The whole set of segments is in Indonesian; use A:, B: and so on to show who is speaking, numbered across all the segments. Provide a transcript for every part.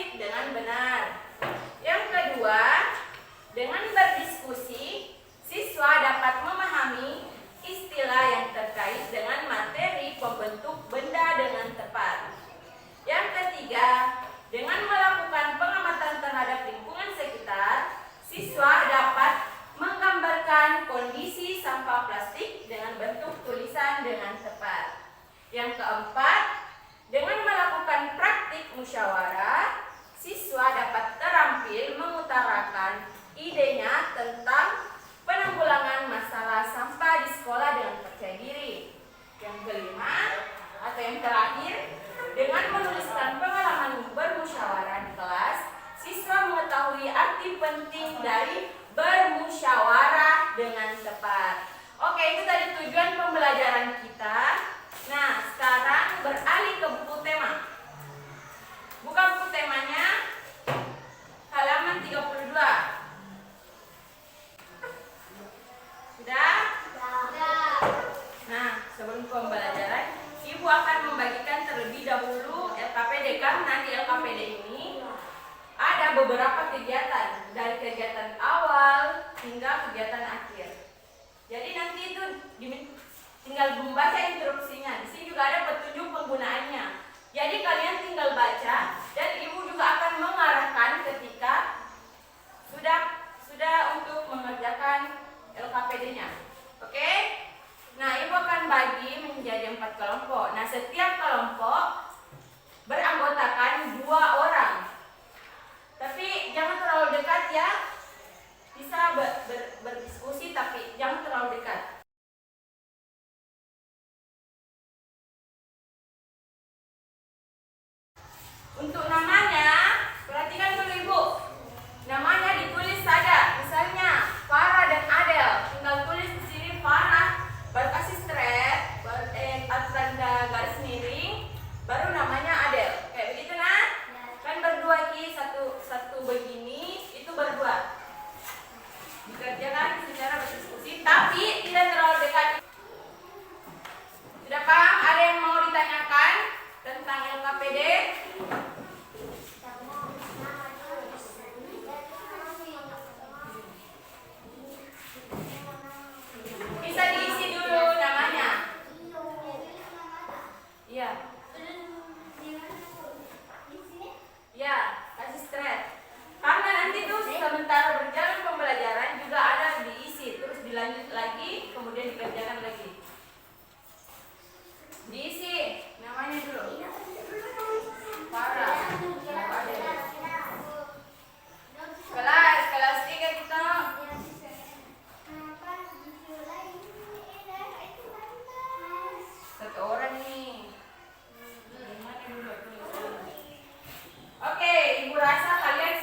A: plastik dengan benar. Yang kedua, dengan berdiskusi, siswa dapat memahami istilah yang terkait dengan materi pembentuk benda dengan tepat. Yang ketiga, dengan melakukan pengamatan terhadap lingkungan sekitar, siswa dapat menggambarkan kondisi sampah plastik dengan bentuk tulisan dengan tepat. Yang keempat, dengan melakukan praktik musyawarah, siswa dapat terampil mengutarakan idenya tentang penanggulangan masalah sampah di sekolah dengan percaya diri. Yang kelima, atau yang terakhir, dengan menuliskan pengalaman bermusyawarah di kelas, siswa mengetahui arti penting dari bermusyawarah dengan tepat. Oke, itu tadi tujuan pembelajaran kita. Nah, sekarang beralih ke buku tema. Buka buku temanya, halaman 32. Sudah? Sudah. Nah, sebelum pembelajaran, Ibu akan membagikan terlebih dahulu LKPD, karena di LKPD ini ada beberapa kegiatan, dari kegiatan awal hingga kegiatan akhir. Jadi nanti itu tinggal membaca instruksinya. Di sini juga ada petunjuk penggunaannya. Jadi kalian tinggal baca dan Ibu juga akan mengarahkan ketika sudah untuk mengerjakan LKPD-nya. Oke? Nah, Ibu akan bagi menjadi 4 kelompok. Nah, setiap kelompok beranggotakan 2 orang. Tapi jangan terlalu dekat ya. Bisa berdiskusi tapi jangan terlalu dekat. Untuk namanya, perhatikan dulu Ibu. Namanya ditulis saja. Misalnya Farah dan Adel. Tinggal tulis di sini Farah, baru kasih straight, baru tanda garis miring, baru namanya Adel. Kayak begitu nah? Kan berdua ki, satu begini, itu berdua. Dikerjakan secara berdiskusi, tapi tidak terlalu dekat. Sudah paham? Ada yang mau ditanyakan tentang LKPD? Bisa diisi dulu namanya. Iya. Ya, kasih straight. Karena nanti tuh sementara berjalan pembelajaran juga ada diisi, terus dilanjut lagi, kemudian dikerjakan lagi. Diisi namanya dulu. Farah. Kelas 3 kita. Satu orang nih. Gimana dulu tulisannya? Oke, Ibu rasa kalian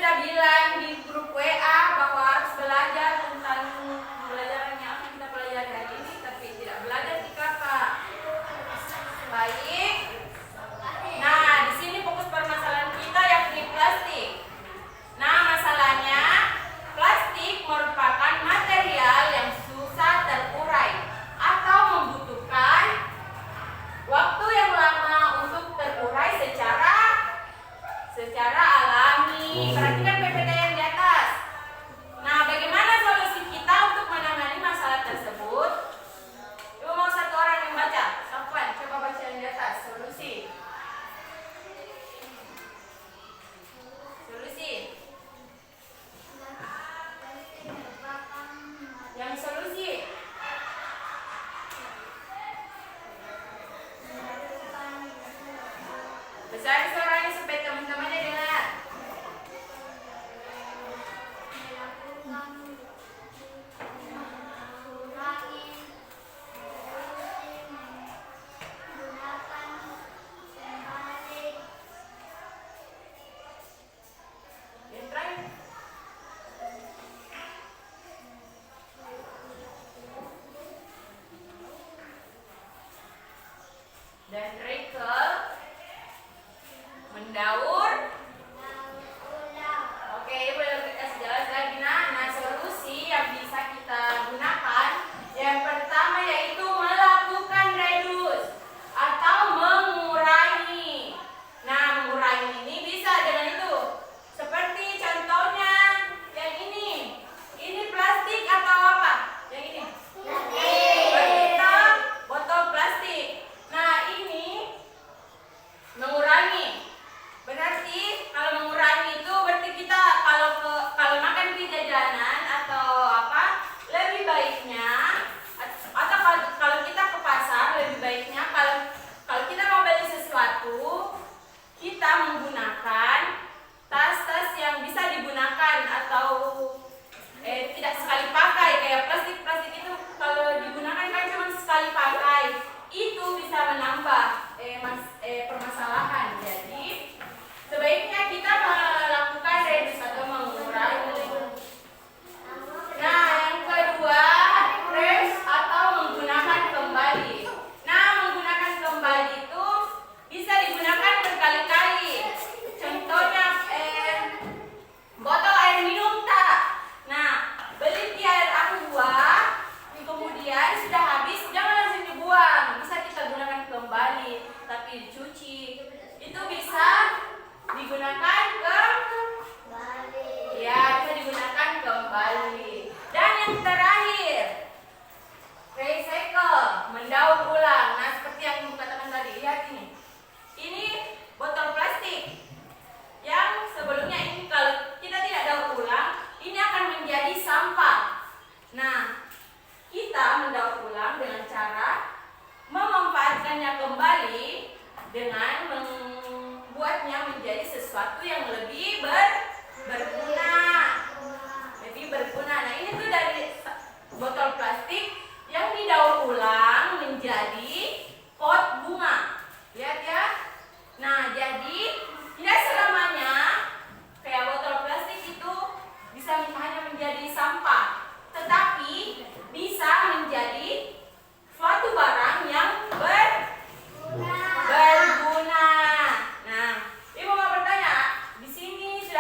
A: sudah bilang di grup WA bahwa harus belajar tentang pembelajaran yang akan kita pelajari hari ini, tapi tidak belajar di kakak. Baik. Nah, di sini fokus permasalahan kita yakni plastik. Nah, masalahnya plastik merupakan material yang susah terurai atau membutuhkan waktu yang lama untuk terurai secara alami. Perhatikan PPT yang di atas. Nah, bagaimana solusi kita untuk menangani masalah tersebut? Ibu mau satu orang yang baca. Safwan, coba baca yang di atas. Solusi. Yang solusi. Besar suaranya supaya teman-temannya dengar. Yang terakhir. Dan recycle, mendaur. Oke, ibu kasih jelas lagi. Nah, solusi yang bisa kita gunakan yang pertama yaitu melakukan reduce atau mengurangi. Nah, mengurangi ini bisa dengan itu. Seperti contohnya yang ini. Ini plastik atau apa? Yang ini. Kita botol plastik. Nah, ini mengurangi. Berarti kalau mengurangi itu berarti kita kalau makan di jajanan atau apa, lebih baiknya atau kalau kita ke pasar lebih baiknya kalau kita mau beli sesuatu kita menggunakan tas-tas yang bisa digunakan atau tidak sekali pakai. Kayak plastik itu kalau digunakan kan cuma sekali pakai, itu bisa menambah permasalahan. Jadi sebaiknya kita melakukan reduce atau mengurangi. Nah, yang kedua, reuse atau menggunakan kembali. Nah, menggunakan kembali itu bisa digunakan berkali-kali. Contohnya botol air minum tak. Nah, beli di air aqua, kemudian sudah habis, jangan langsung dibuang. Bisa kita gunakan kembali, tapi dicuci. Itu bisa digunakan kembali. Ya, bisa digunakan kembali. Dan yang terakhir, recycle, mendaur ulang. Nah, seperti yang ibu katakan tadi, lihat ini. Ini botol plastik yang sebelumnya ini kalau kita tidak daur ulang, ini akan menjadi sampah. Nah, kita mendaur ulang dengan cara memanfaatkannya kembali dengan membuatnya menjadi sesuatu yang lebih berguna. Lebih berguna. Nah, ini tuh dari botol plastik yang didaur ulang menjadi pot bunga. Lihat ya. Nah, jadi tidak selamanya kayak botol plastik itu bisa hanya menjadi sampah, tetapi bisa menjadi suatu barang yang berguna. Nah, ibu mau bertanya, di sini sudah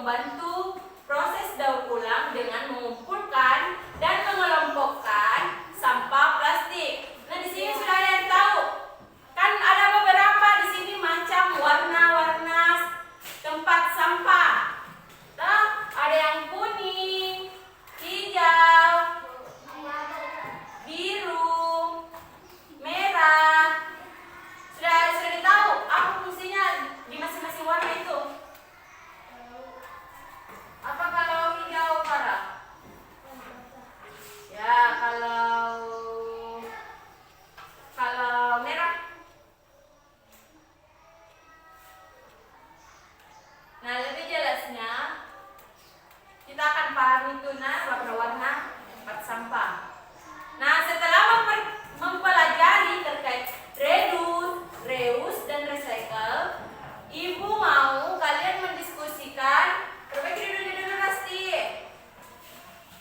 A: membantu proses daur ulang dengan mengumpulkan dan mengelompokkan sampah plastik. Nah, di sini sudah ada yang tahu. Kan ada beberapa di sini macam warna-warna tempat sampah. Nah, ada yang kuning, hijau, biru, merah. Sudah tahu apa fungsinya di masing-masing warna itu? Apa kalau hijau, Farah? Ya, kalau merah. Nah, lebih jelasnya kita akan paham itu warna-warna tempat sampah. Nah, setelah mempelajari terkait reuse, dan recycle, Ibu mau kalian mendiskusikan. Perbaiki dulu Rasti.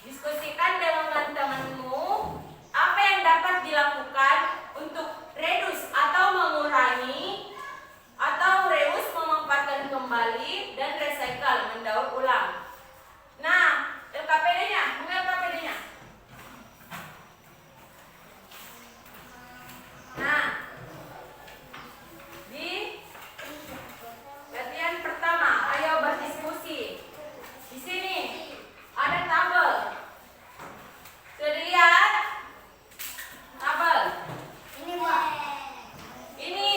A: Diskusikan dengan temanmu apa yang dapat dilakukan untuk reduce atau mengurangi, atau reuse memanfaatkan kembali, dan recycle mendaur ulang. Nah, LKPD-nya, mana LKPD-nya? Nah, di latihan pertama, ayo berdiskusi. Di sini ada tabel. Sudah dilihat? Tabel.
B: Ini, Pak.
A: Ini.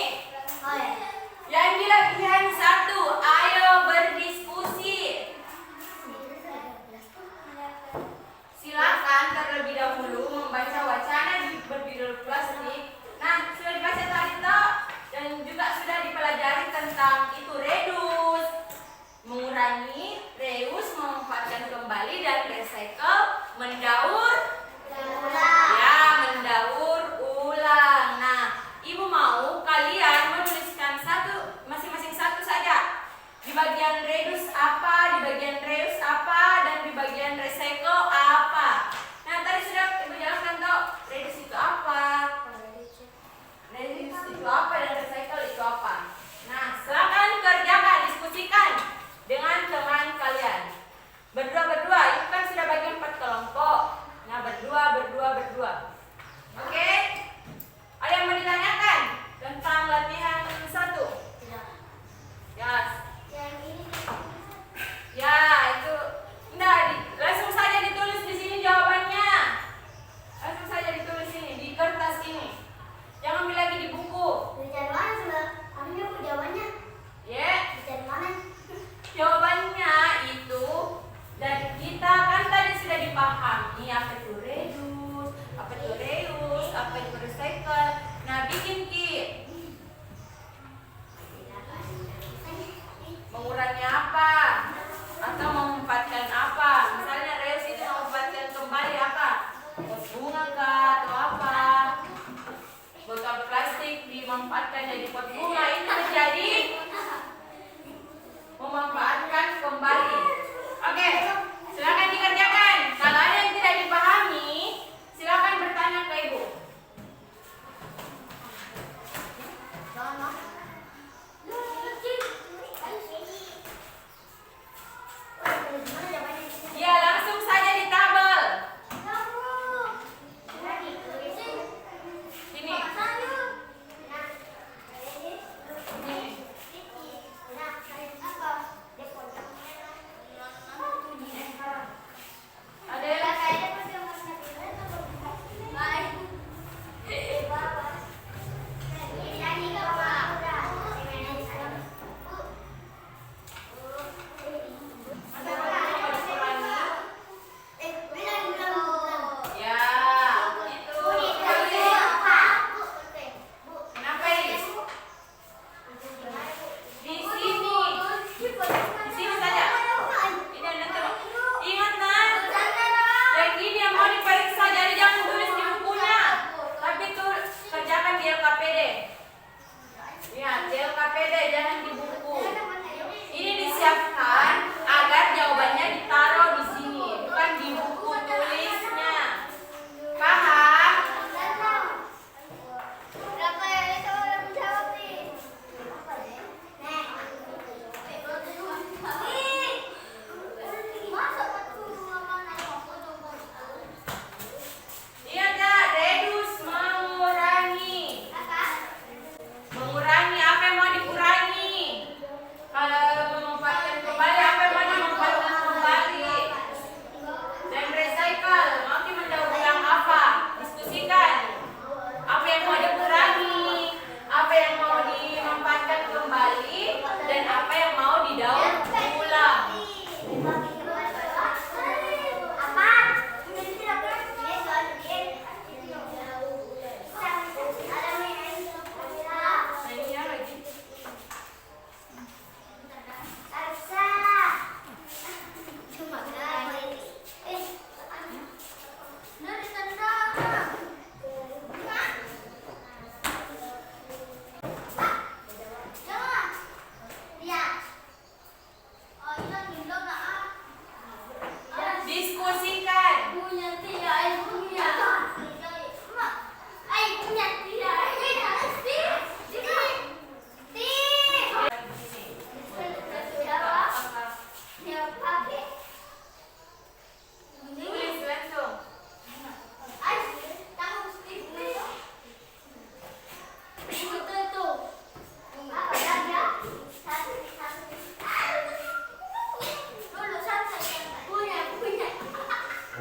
A: Yang di latihan 1, ayo berdiskusi. Silakan terlebih dahulu membaca wacana berjudul plastik. Nah, sudah dibaca tadi toh, dan juga sudah dipelajari tentang itu reduce, mengurangi, reuse, memanfaatkan kembali, dan recycle, mendaur ulang. Nah, Ibu mau kalian menuliskan masing-masing satu saja. Di bagian reduce apa, di bagian reuse apa, dan di bagian recycle apa. Nah, tadi sudah Ibu jelaskan toh, reduce itu apa, reduce itu apa, dan recycle itu apa. Nah, silakan kerjakan, diskusikan dengan teman kalian. Berdua, itu kan sudah bagi 4 kelompok. Nah, berdua. Oke? Ada yang mau ditanyakan tentang latihan 1?
B: Tidak.
A: Yes.
B: Yang ini.
A: Ya, itu enggak, langsung saja ditulis di sini jawabannya. Langsung saja ditulis ini di kertas ini. Jangan ambil lagi di buku.
B: Dari mana sudah? Ambil Bu jawabannya.
A: Ya.
B: Dari mana?
A: Jawabannya itu dari kita kan tadi sudah dipahami apa itu reduce, apa itu reuse, apa itu recycle. Nah, bikin kit. Mengurangi apa? Atau memanfaatkan apa? Misalnya reuse itu memanfaatkan kembali apa? Pot bunga kah atau apa? Botol plastik dimanfaatkan jadi pot bunga, itu menjadi memanfaatkan kembali. Oke, silakan dikerjakan. Kalau ada yang tidak dipahami, silakan bertanya ke Ibu. Ya, langsung saja di tabel. Ini. Ini.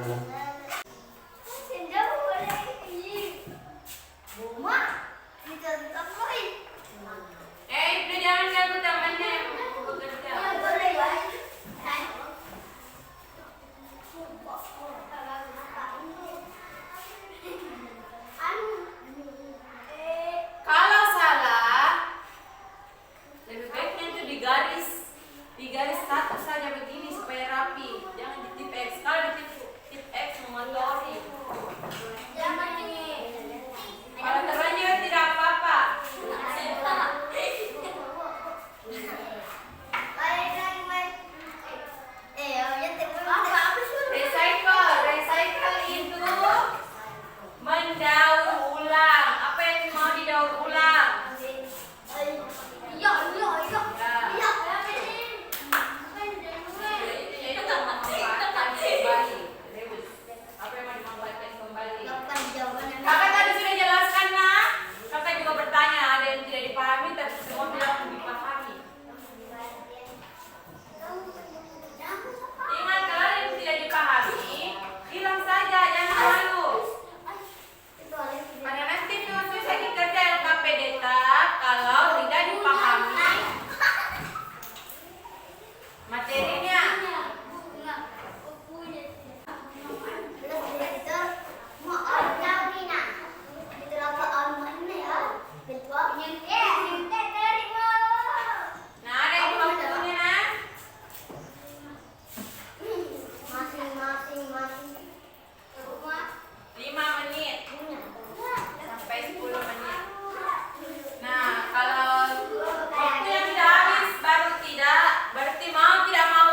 B: Sendal boleh. Buma. Ditonton boy.
A: Udah jangan ganggu temannya yang bekerja.
B: Ya boleh ya.
A: Kalau salah, lebih baiknya itu digaris satu saja begini supaya rapi. Jangan di tip X. Kalau di tip X mengotori.
B: Jangan ini.
A: Kalau terlanjur tidak apa-apa. Recycle itu mendaur ulang. Apa yang mau didaur ulang? Jadi memanfaatkan kembali. Apa yang mau dimanfaatkan kembali? Kakak tadi sudah jelaskan, nak. Kakak juga bertanya, ada yang tidak dipahami, tapi semua bilang dipahami. Ingat, kalau ada yang tidak dipahami, bilang saja, jangan malu. Pada nanti itu saya kerja LKPD kalau tidak dipahami materinya. Nah, ada yang waktunya, nak?
B: Masing-masing.
A: 5 menit sampai 10 menit. Nah, kalau waktu yang sudah habis baru tidak, berarti mau tidak mau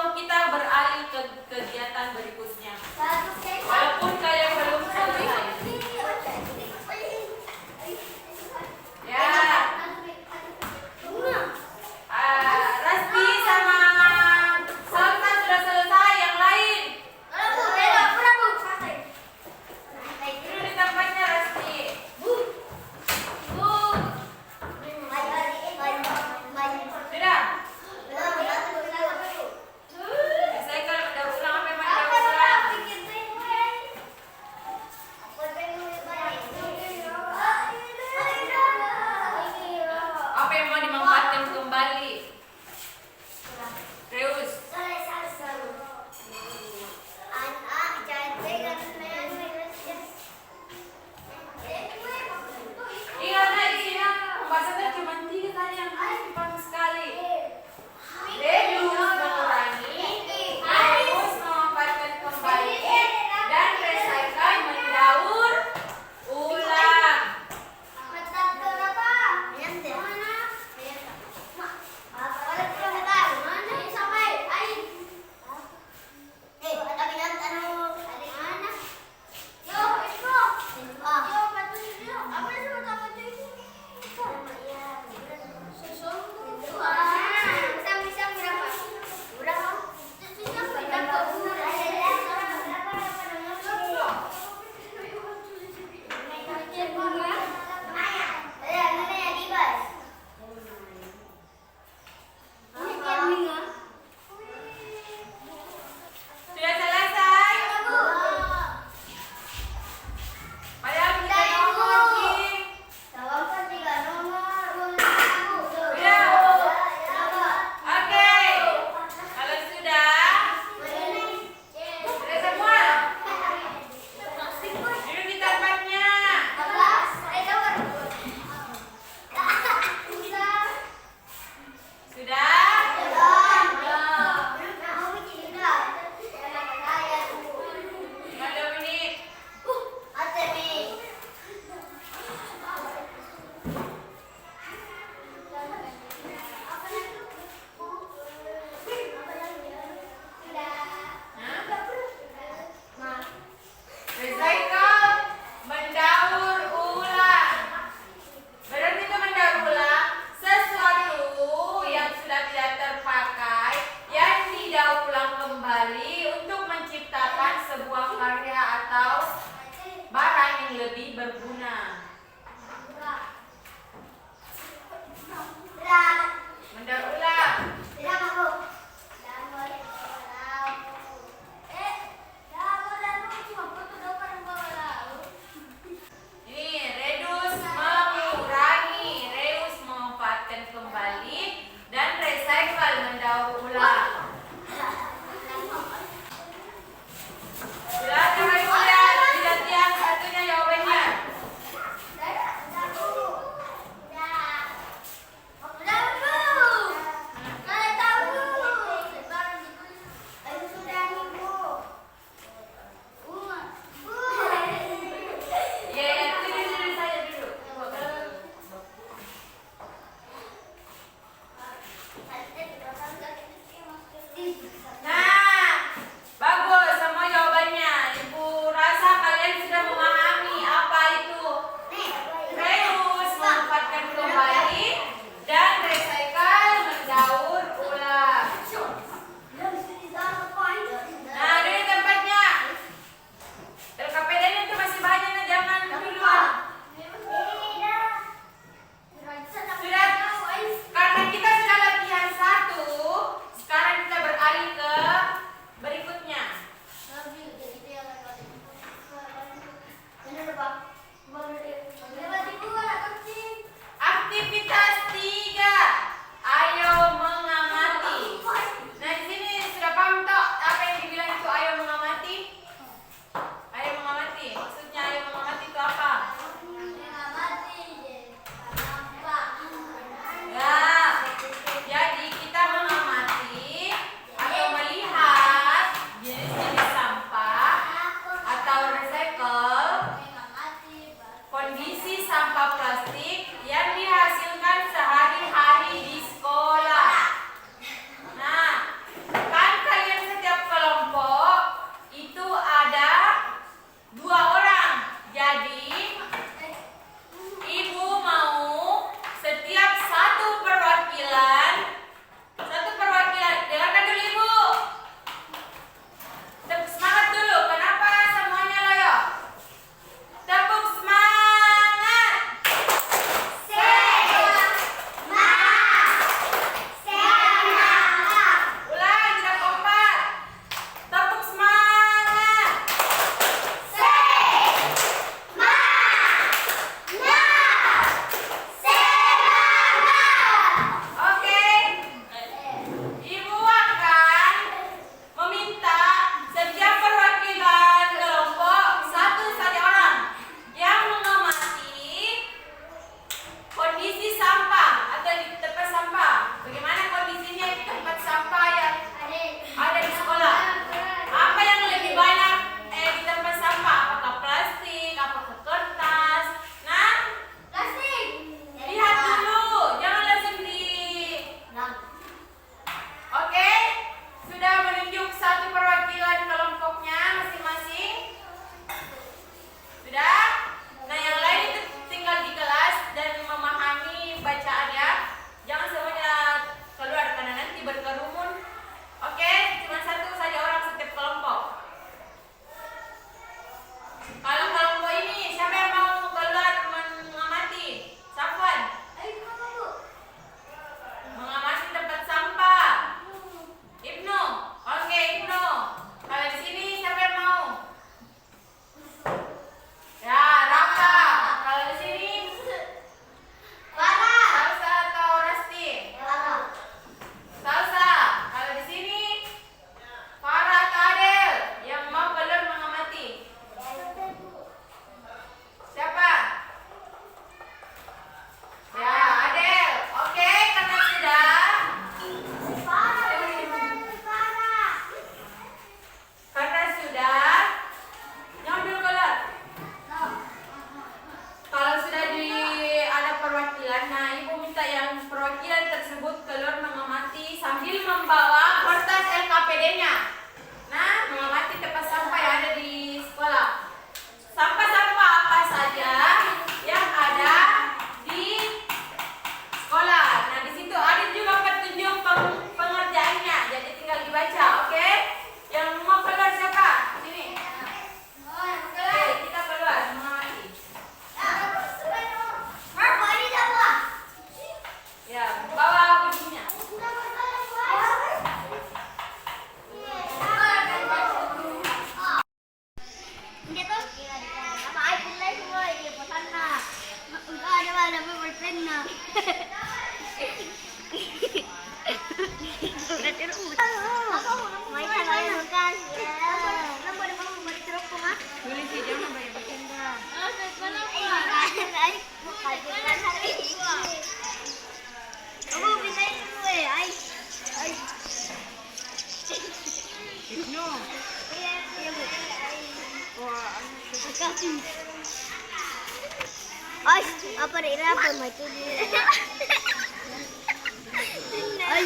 A: Nah, bagus semua jawabannya. Ibu rasa kalian sudah memahami apa itu reuse, memanfaatkan kembali, dan recycle, mendaur ulang. Nah, dari tempatnya. LKPD-nya itu masih banyak, nah jangan duluan. Sudah, karena kita sudah latihan satu, sekarang kita beralih ke berikutnya. Aktivitas 3. Ayo mengamati. Nah, di sini sudah paham toh apa yang dibilang itu ayo mengamati? Ayo mengamati. Maksudnya ayo mengamati itu apa? Ya. Jadi kita mengamati atau melihat jenis-jenis sampah atau recycle, kondisi sampah plastik yang dihasilkan sehari-hari di sekolah. Nah, kan kalian setiap kelompok itu ada 2 orang. Jadi ibu mau setiap satu perwakilan. Dengarkan dulu ibu. Tepuk semangat dulu. Kenapa semuanya loyo? Tepuk semangat. Ulang, tidak kompak. Tepuk semangat. Oke. Ibu akan meminta setiap perwakilan kelompok satu saja orang yang mengamati kondisi sampah atau di tempat sampah. Bagaimana kondisinya di tempat sampah yang ada di sekolah? Apa yang lebih banyak di tempat sampah? Apakah plastik? Apakah kertas? Nah, lihat dulu, jangan langsung di. Oke, sudah menunjuk satu perwakilan kelompoknya masing-masing. Sudah? Nah, yang lain itu tinggal di kelas dan memahami bacaannya. Jangan semuanya keluar karena nanti berkerumun. Oke, cuma satu saja orang setiap kelompok. Kalau kelompok ini siapa yang mau keluar mengamati? Safwan, mengamati tempat sampah. Ibnu, oke Ibnu. Kalau di sini siapa yang mau? Ya, Rafa. Kalau di sini Salsa atau Rasti? Salsa. Kalau di sini Farah atau Adel yang mau keluar mengamati? Siapa? Ya, Adel. Oke, karena sudah. Karena sudah. Jangan dulu keluar. Kalau sudah ada perwakilan, nah ibu minta yang perwakilan tersebut keluar mengamati sambil membawa kertas LKPD-nya. Nah, mengamati tempat sampah yang ada di sekolah. Sampah-sampah apa saja yang ada di sekolah. Nah, di situ ada juga petunjuk pengerjaannya. Jadi tinggal dibaca, oke? Yang mau keluar siapa? Sini. Oke, kita keluar mengamati. Ya, bawa bukunya. Tulis sih, jangan banyak bercanda. Ibnu.
B: Ay, apa rin apa may tuloy. Ay.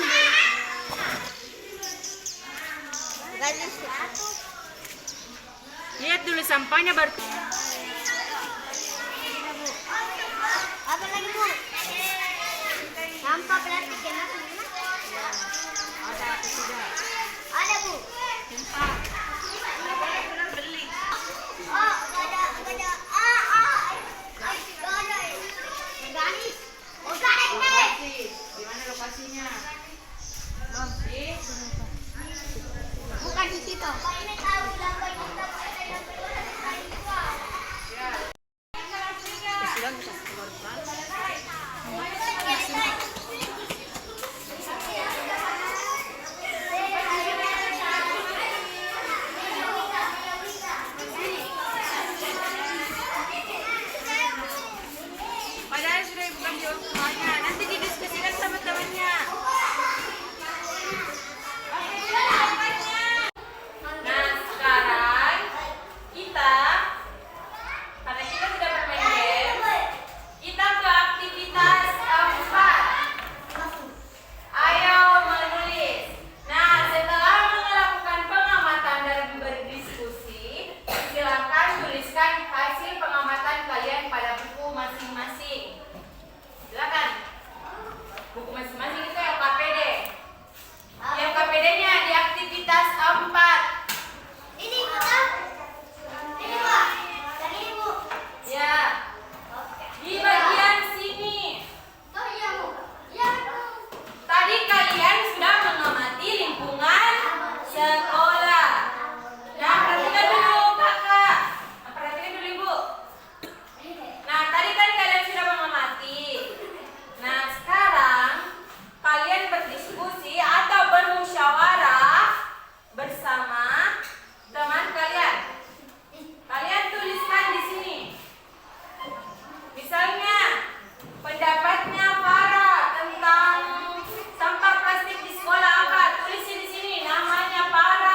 B: Garis.
A: Lihat dulu sampahnya baru.
B: Apa lagi bu? Sampah plastik yang mana?
A: Ada atau tidak?
B: Ada bu.
A: Sampah. Belum beli.
B: Oh, gak ada. Gak ada. Garis. Oh, garis nih.
A: Lokasi. Di mana lokasinya? Belum sih.
B: Bukan di situ. Ini tahu
A: Padahal sudah bukan di rumahnya. Nanti didiskusikan sama temannya. Nah, sekarang kita, karena kita sudah bermain game, kita ke aktivitas 4. Ayo menulis. Nah, setelah melakukan pengamatan dan berdiskusi, silakan tuliskan hasil pengamatan kalian pada buku masing-masing. Silakan. Buku masing-masing itu LKPD. LKPD-nya di aktivitas 4.
B: ini kita. Ini bu. Yang ini bu.
A: Ya, di bagian sini.
B: Oh iya bu. Iya bu.
A: Tadi kalian sudah mengamati lingkungan sekolah. Nah, perhatikan dulu kakak. Perhatikan dulu ibu. Nah, tadi kan kalian sudah mengamati. Nah, sekarang kalian berdiskusi atau bermusyawarah bersama teman kalian. Kalian tuliskan di sini. Misalnya, pendapatnya Farah tentang sampah plastik di sekolah apa? Tulis di sini namanya Farah.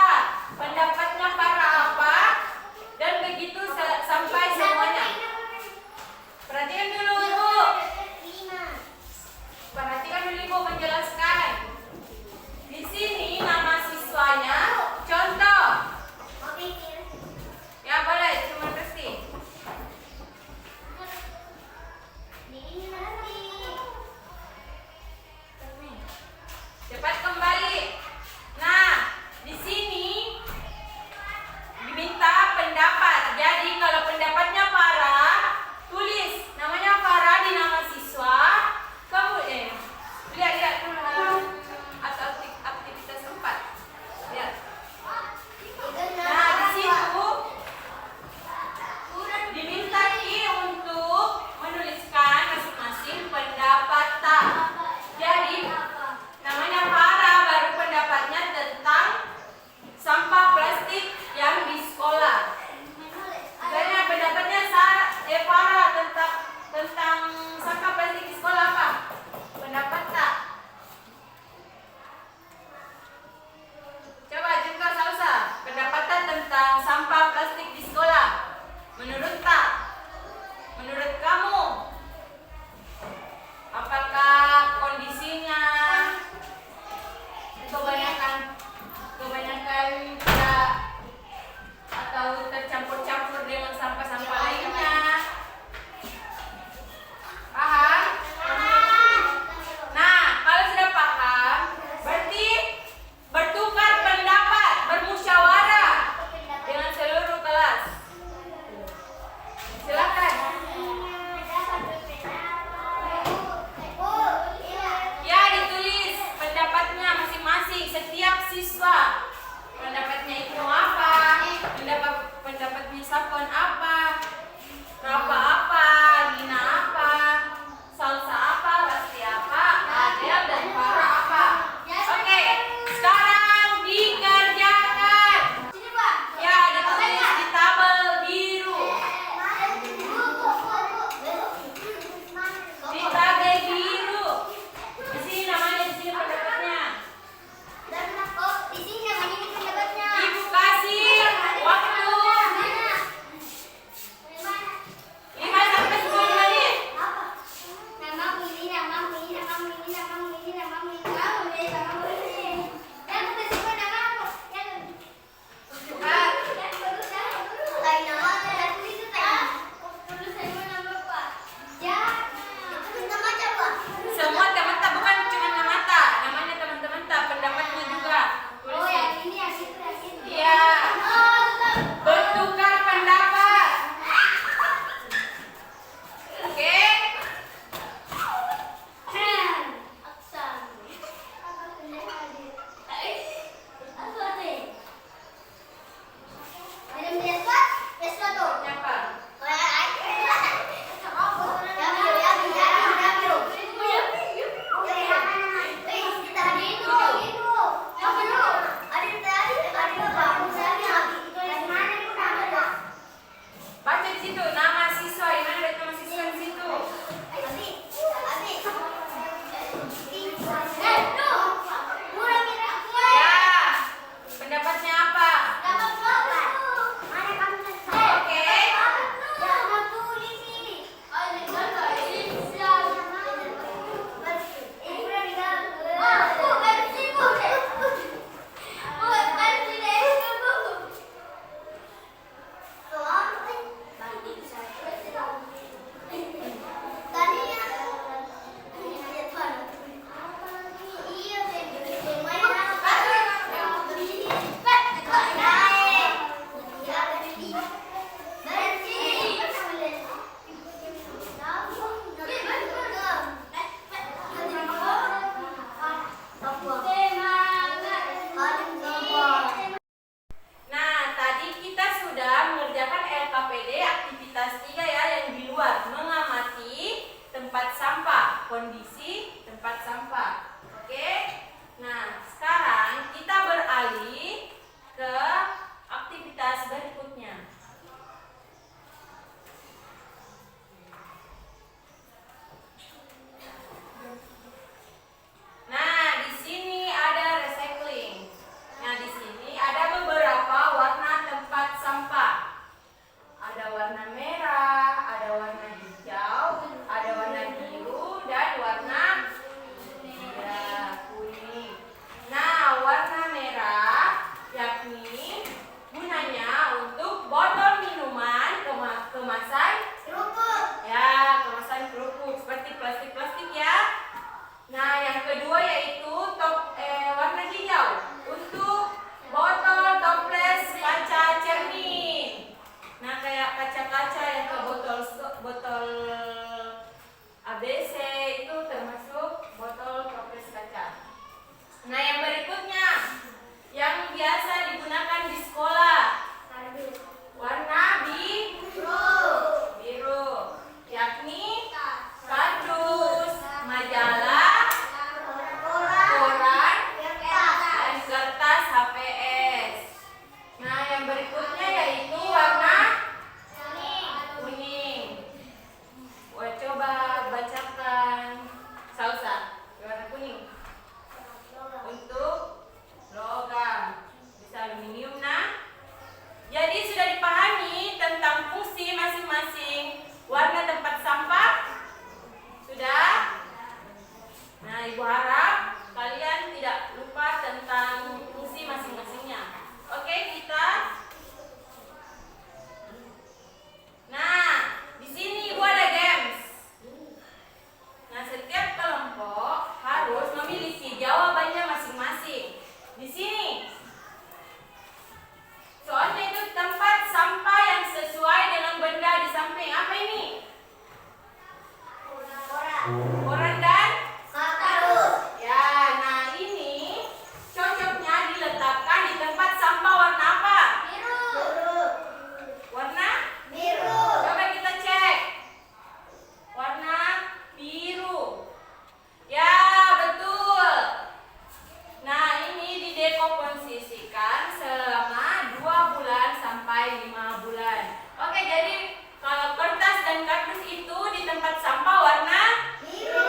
A: dikomposisikan selama 2 bulan sampai 5 bulan. Oke, jadi kalau kertas dan kardus itu di tempat sampah warna
B: biru.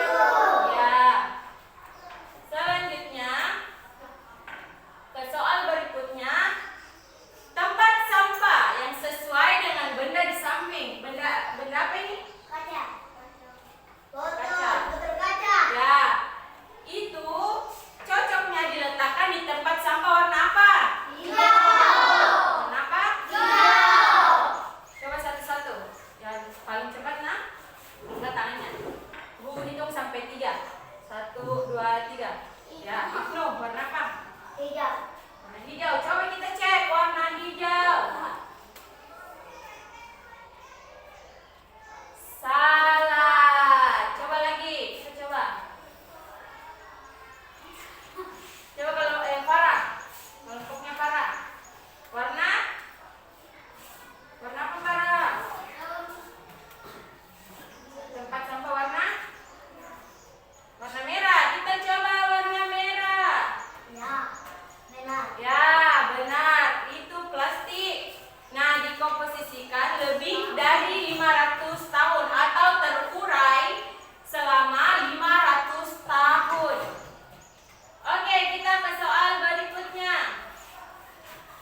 A: ya. Selanjutnya ke soal berikutnya. Tempat sampah yang sesuai dengan benda di samping. Benda apa ini?
B: Kaca. Botol.
A: Kaca.
B: Botol kaca.
A: Ya. Itu cocoknya diletakkan di tempat sampah warna apa?
B: Hijau.
A: Warna apa?
B: Hijau.
A: Coba satu-satu. Yang paling cepat nah. Angkat tangannya. Bu hitung sampai 3. 1, 2, 3. Ya, Agno, warna apa?
B: Hijau.
A: Warna hijau. Coba kita cek warna hijau. Salah. Coba lagi. Kita coba. Coba kalau Farah. Kelompoknya Farah. Warna apa Farah? Tempat sampah warna merah. Kita coba warna merah.
B: Ya. Benar.
A: Ya, benar. Itu plastik. Nah, dikomposisikan lebih dari 500 tahun atau terurai selama 500 tahun. Oke, kita ke soal berikutnya.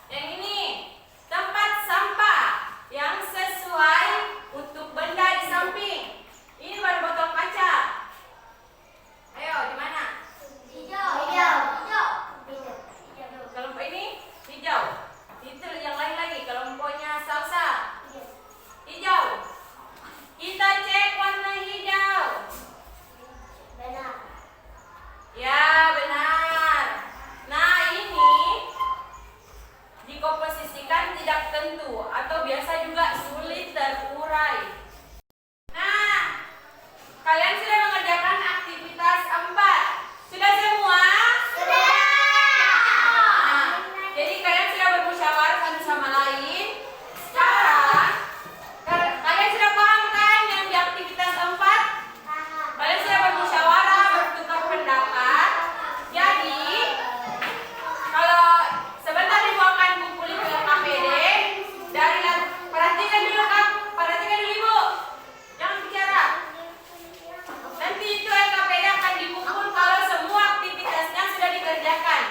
A: Yang ini, tempat sampah yang sesuai untuk benda di samping. Ini baru botol kaca. Ayo, di mana?
B: Hijau. Hijau. Hijau. Hijau.
A: Kelompok ini hijau. Itu yang lain lagi. Kelompoknya salsa. Hijau. Kita cek warna hijau.
B: Benar.
A: Ya, benar. Nah, ini dikomposisikan tidak tentu atau biasa juga sulit terurai. Nah, kalian sudah mengerjakan aktivitas 4. Sudah semua?
B: Sudah.
A: Nah, jadi kalian sudah bermusyawarah satu sama lain. Sekarang kalian sudah paham kan yang di aktivitas 4? Kalian sudah bermusyawarah, bertukar pendapat. Jadi, kalau sebentar Ibu akan kumpulin ke KPD dari perhatikan dulu Kak, perhatikan dulu Ibu. Jangan bicara. Nanti itu LKPD akan dikumpul kalau semua aktivitasnya sudah dikerjakan.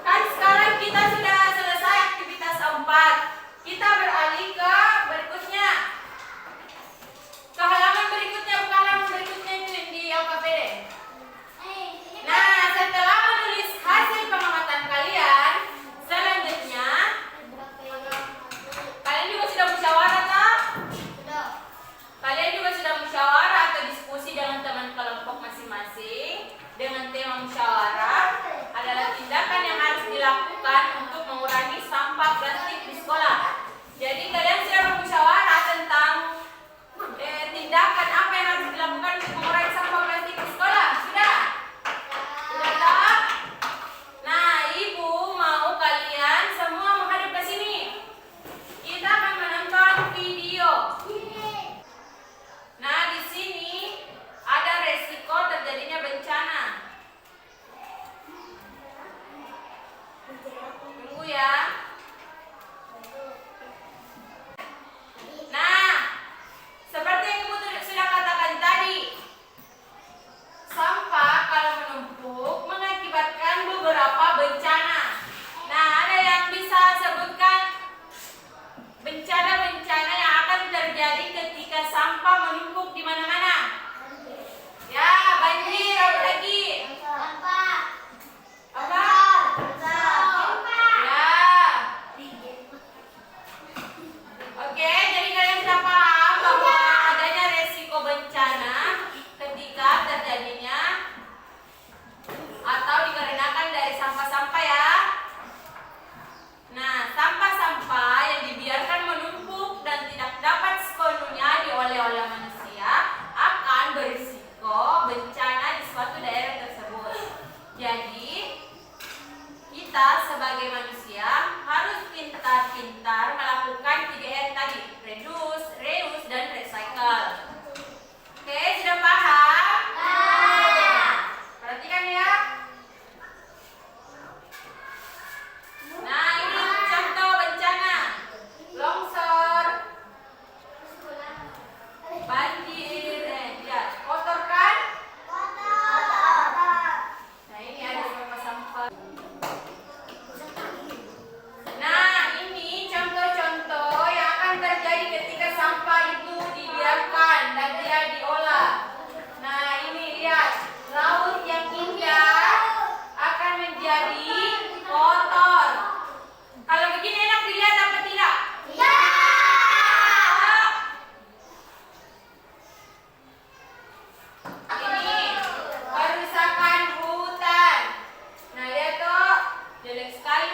A: Kan sekarang kita sudah selesai aktivitas 4. Kita beralih ke berikutnya. Ke halaman berikutnya, bukan halaman berikutnya itu yang di LKPD. Nah, setelah menulis hasil pengamatan kalian, selanjutnya kalian juga sudah musyawarah tak?
B: Sudah.
A: Kalian juga sudah musyawarah atau diskusi dengan teman kelompok masing-masing. Dengan tema musyawarah adalah tindakan yang harus dilakukan untuk mengurangi sampah plastik di sekolah. Jadi kalian sudah bermusyawarah tentang tindakan apa yang harus dilakukan untuk mengurangi sampah plastik di sekolah. Sudah? Sudah tak? Nah, Ibu mau kalian semua menghadap ke sini. Kita akan menonton video. Nah, di sini ada resiko terjadinya bencana. Tunggu ya. Nah, seperti yang Ibu sudah katakan tadi, sampah kalau menumpuk mengakibatkan beberapa bencana. Nah, ada yang bisa sebutkan bencana-bencana yang akan terjadi ketika sampah menumpuk di mana-mana? Ya, banjir, apa lagi?
B: Sampah.
A: Apa?
B: Sampah.
A: Ya. Oke, jadi kalian sudah paham bahwa adanya resiko bencana ketika terjadinya atau dikarenakan dari sampah-sampah ya. Nah, sampah-sampah yang dibiarkan menumpuk dan tidak dapat sepenuhnya diolah oleh manusia akan berisiko bencana di suatu daerah tersebut. Jadi, kita sebagai manusia harus pintar-pintar melakukan 3R tadi, reduce, reuse, dan recycle. Oke, sudah paham? Perhatikan ya.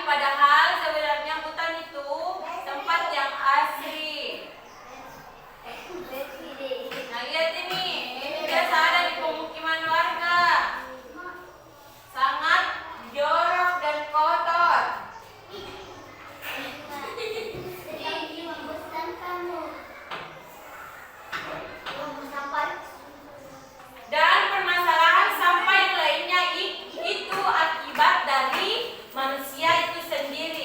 A: padahal sebenarnya hutan itu tempat yang asri. Nah, lihat ini biasa ada di pemukiman warga. Sangat jorok dan kotor. Dan permasalahan sampah yang lainnya itu akibat dari manusia itu sendiri.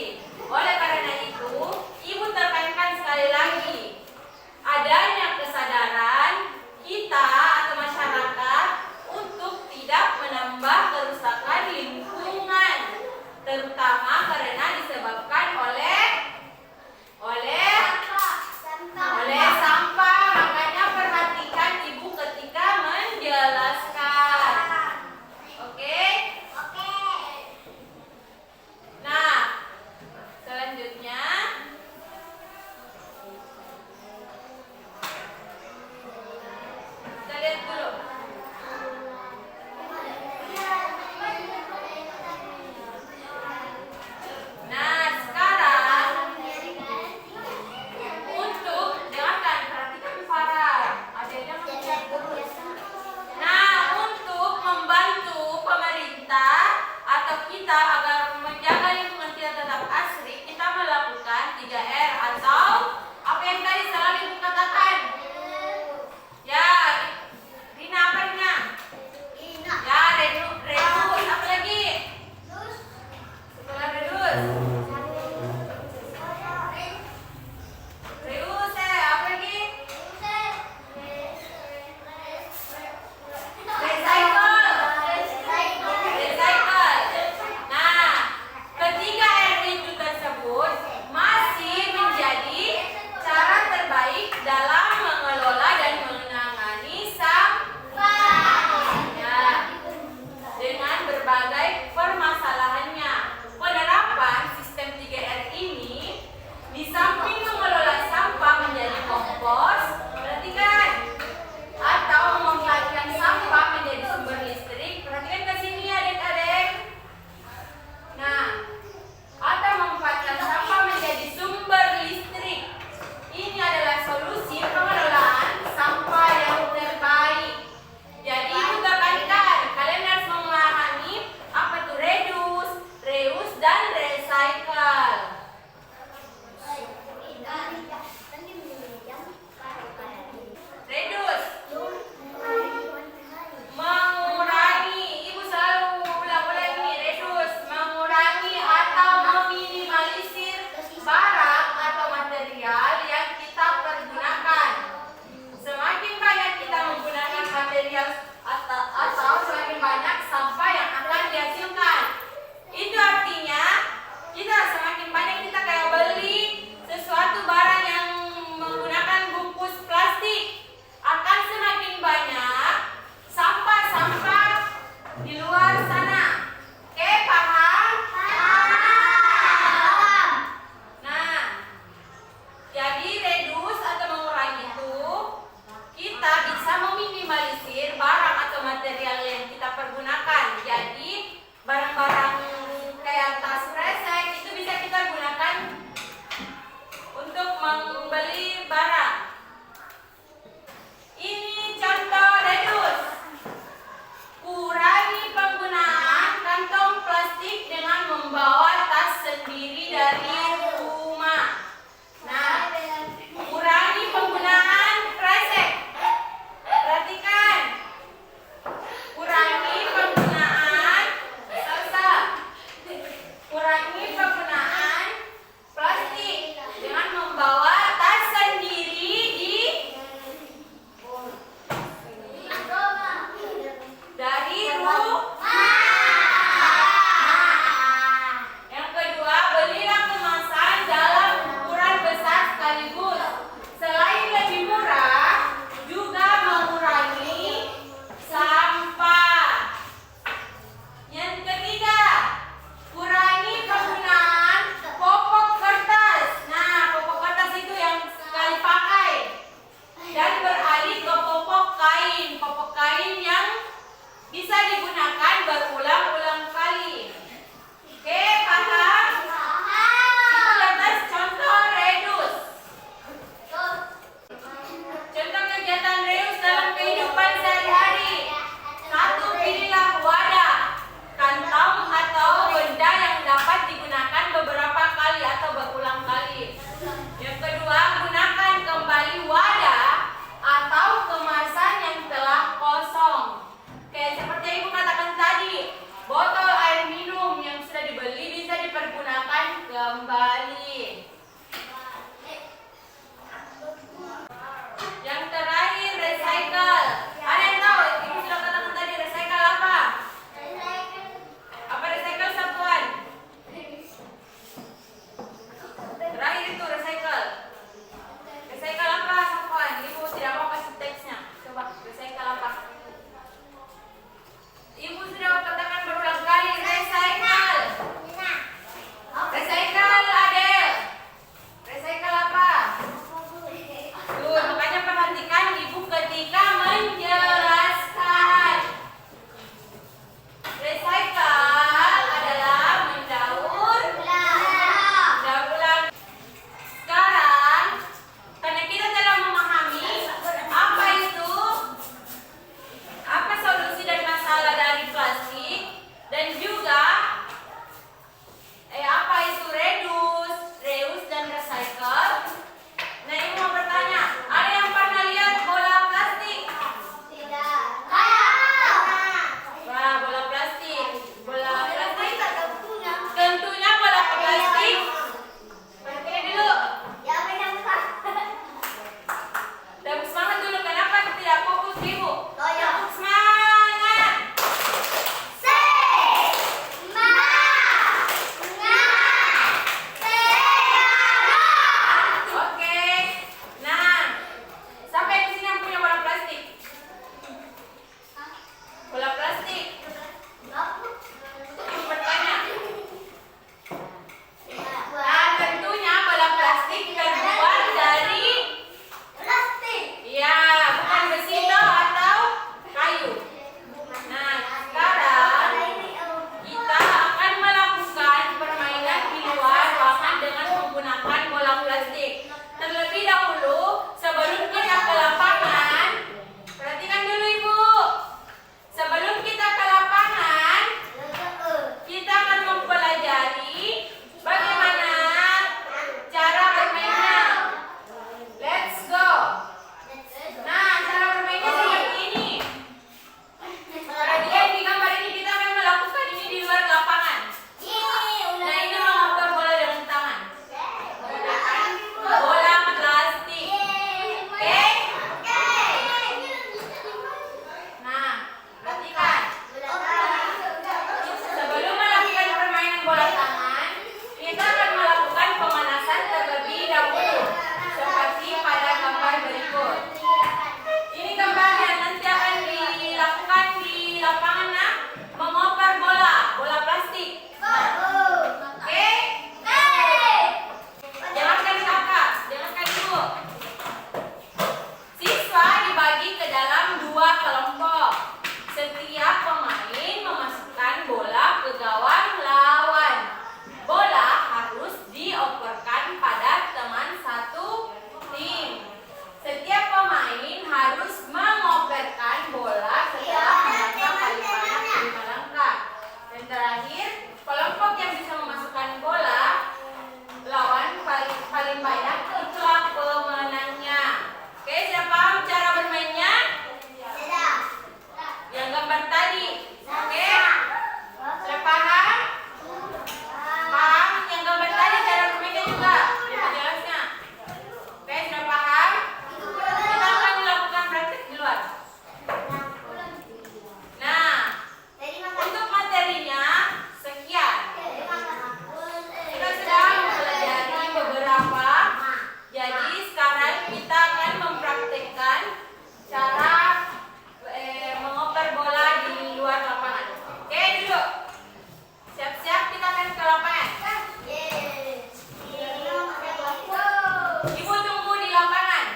A: Ibu tunggu di lapangan.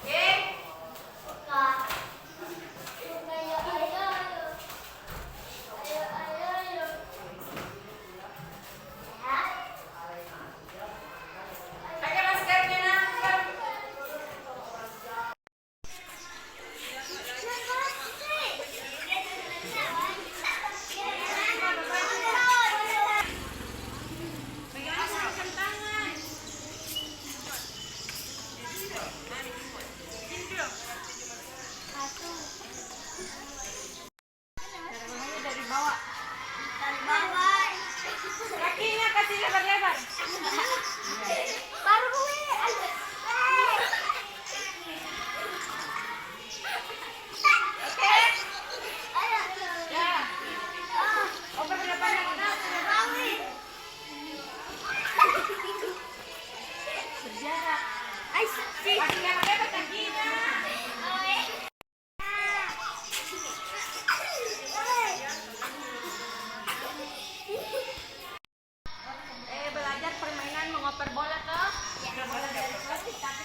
A: Oke? Pakai maskernya nak. Bagaimana sarkan tangan? Caranya dari bawah. Kakinya kasih lebar-lebar.
B: Baru gue.
A: Oke? Ya. Oper ke depan lagi. Berjarak. Kasih lebar-lebar kakinya. Belajar permainan mengoper bola toh. Bola dari plastik tapi